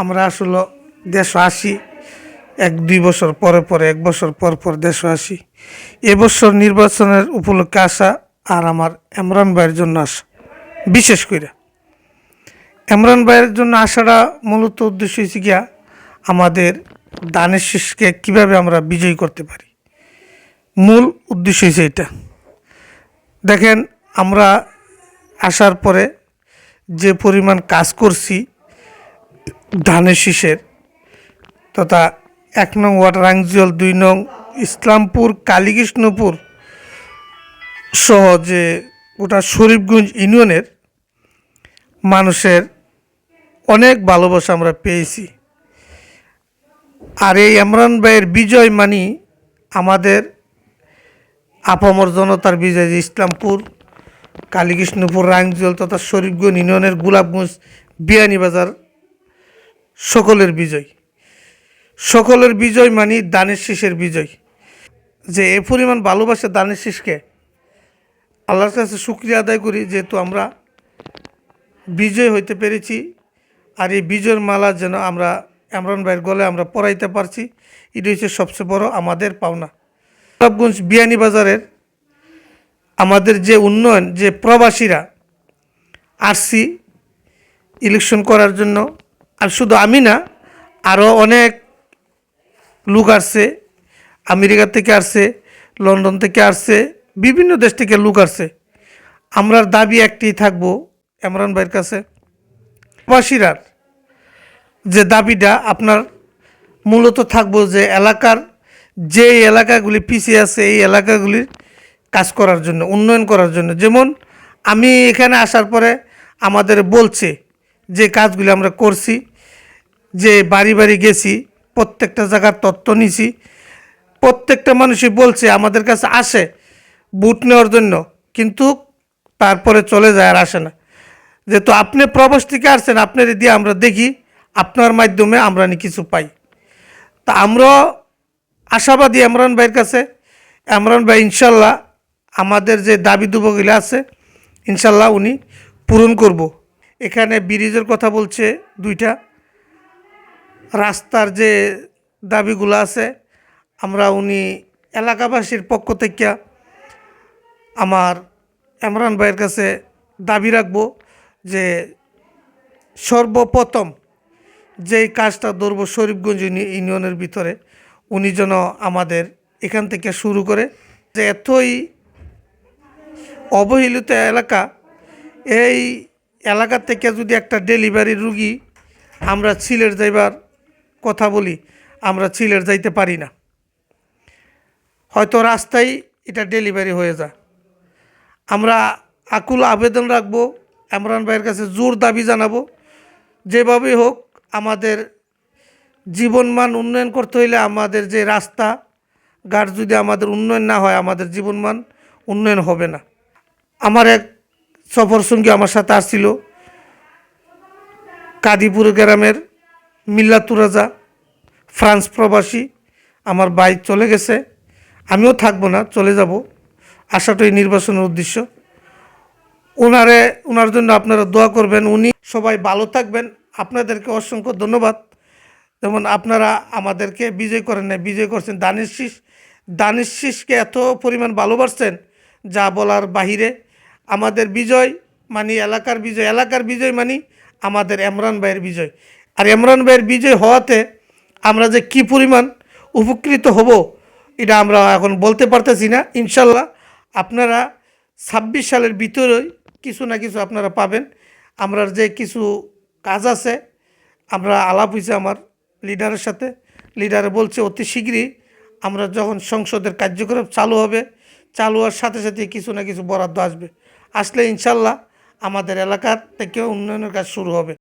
আমরা আসলে দেশে আসি 1-2 বছর পরে পরে, 1 বছর পর পর দেশে আসি। এবছর নির্বাচনের উপলক্ষে আসা আর আমার এমরান ভাইয়ের জন্য আসা, বিশেষ করে এমরান ভাইয়ের জন্য আসাটা মূলত উদ্দেশ্য হয়েছে গিয়া আমাদের দানের শীষকে কীভাবে আমরা বিজয়ী করতে পারি, মূল উদ্দেশ্য হয়েছে এটা। দেখেন, আমরা আসার পরে যে পরিমাণ কাজ করছি ধানের শীষের, তথা 1 নং ওয়ার্ড রাংজিওল, 2 নং ইসলামপুর, কালীকৃষ্ণপুর সহ যে গোটা শরীফগঞ্জ ইউনিয়নের মানুষের অনেক ভালোবাসা আমরা পেয়েছি। আর এই এমরান ভাইয়ের বিজয় মানি আমাদের আপামর জনতার বিজয়, যে ইসলামপুর, কালীকৃষ্ণপুর, রাংজিওল তথা শরীফগঞ্জ ইউনিয়নের গোলাপগঞ্জ, বিয়ানীবাজার সকলের বিজয়। সকলের বিজয় মানি দানের শীষের বিজয়। যে এ পরিমাণ ভালোবাসে দানের শীষকে, আল্লাহর কাছে শুকরিয়া আদায় করি যেহেতু আমরা বিজয় হইতে পেরেছি। আর এই বিজয়ের মালা যেন আমরা এমরান ভাইয়ের গলে আমরা পরাইতে পারছি, এটা হচ্ছে সবচেয়ে বড় আমাদের পাওনা। গোলাপগঞ্জ বিয়ানীবাজারের আমাদের যে উন্নয়ন, যে প্রবাসীরা আসছি ইলেকশন করার জন্য, আর শুধু আমি না, আরও অনেক লোক আসছে, আমেরিকা থেকে আসছে, লন্ডন থেকে আসছে, বিভিন্ন দেশ থেকে লোক আসছে। আমরার দাবি একটাই থাকবো এমরান ভাইয়ের কাছে, প্রবাসীরা যে দাবিটা আপনার মূলত থাকবো যে এলাকার যে এলাকাগুলি পিছিয়ে আছে এই এলাকাগুলির কাজ করার জন্য, উন্নয়ন করার জন্য। যেমন আমি এখানে আসার পরে আমাদের বলছে যে কাজগুলি আমরা করছি, যে বাড়ি বাড়ি গেছি, প্রত্যেকটা জায়গার তথ্য নিছি, প্রত্যেকটা মানুষই বলছে আমাদের কাছে আসে ভোট নেওয়ার জন্য, কিন্তু তারপরে চলে যায় আর আসে না। যেহেতু আপনি প্রবাস থেকে আসছেন, আপনার দিয়ে আমরা দেখি, আপনার মাধ্যমে আমরা কিছু পাই। তা আমরা আশাবাদী এমরান ভাইয়ের কাছে। এমরান ভাই ইনশাল্লাহ আমাদের যে দাবি দুবগুলো আছে ইনশাল্লাহ উনি পূরণ করব। এখানে ব্রিজের কথা বলছে 2টা, রাস্তার যে দাবিগুলো আছে আমরা উনি এলাকাবাসীর পক্ষ থেকে আমার এমরান ভাইয়ের কাছে দাবি রাখব যে সর্বপ্রথম যেই কাজটা ধরবো শরীফগঞ্জ ইউনিয়নের ভিতরে, উনি যেন আমাদের এখান থেকে শুরু করে। যে এতই অবহেলিত এলাকা, এই এলাকা থেকে যদি একটা ডেলিভারি রুগী আমরা সিলেট যাইবার কথা বলি, আমরা সিলেট যাইতে পারি না, হয়তো রাস্তায় এটা ডেলিভারি হয়ে যায়। আমরা আকুল আবেদন রাখবো এমরান ভাইয়ের কাছে, জোর দাবি জানাবো যেভাবেই হোক আমাদের জীবনমান উন্নয়ন করতে হইলে আমাদের যে রাস্তা ঘাট যদি আমাদের উন্নয়ন না হয়, আমাদের জীবনমান উন্নয়ন হবে না। আমার এক সফর সঙ্গী আমার সাথে আসছিল, কাদিপুর গ্রামের মিল্লাতুর রাজা, ফ্রান্স প্রবাসী। আমার ভাই চলে গেছে, আমিও থাকবো না, চলে যাব। আসাটাই নির্বাচনের উদ্দেশ্য। ওনার জন্য আপনারা দোয়া করবেন, উনি সবাই ভালো থাকবেন। আপনাদেরকে অসংখ্য ধন্যবাদ। যেমন আপনারা আমাদেরকে বিজয় করেন না, বিজয় করছেন দানের শীষ। দানের শীষকে এত পরিমাণ ভালোবাসছেন যা বলার বাহিরে। আমাদের বিজয় মানি এলাকার বিজয়, এলাকার বিজয় মানি আমাদের এমরান ভাইয়ের বিজয়। আর এমরান ভাইয়ের বিজয় হওয়াতে আমরা যে কী পরিমাণ উপকৃত হব এটা আমরা এখন বলতে পারতেছি না। ইনশাল্লাহ আপনারা 26 সালের ভিতরেই কিছু না কিছু আপনারা পাবেন। আমরা যে কিছু কাজ আছে, আমরা আলাপ হয়েছে আমার লিডারের সাথে, লিডারে বলছে অতি শীঘ্রই আমরা যখন সংসদের কার্যক্রম চালু হবে, চালু হওয়ার সাথে সাথে কিছু না কিছু বরাদ্দ আসবে, আসলে ইনশাল্লাহ আমাদের এলাকার থেকে উন্নয়নের কাজ শুরু হবে।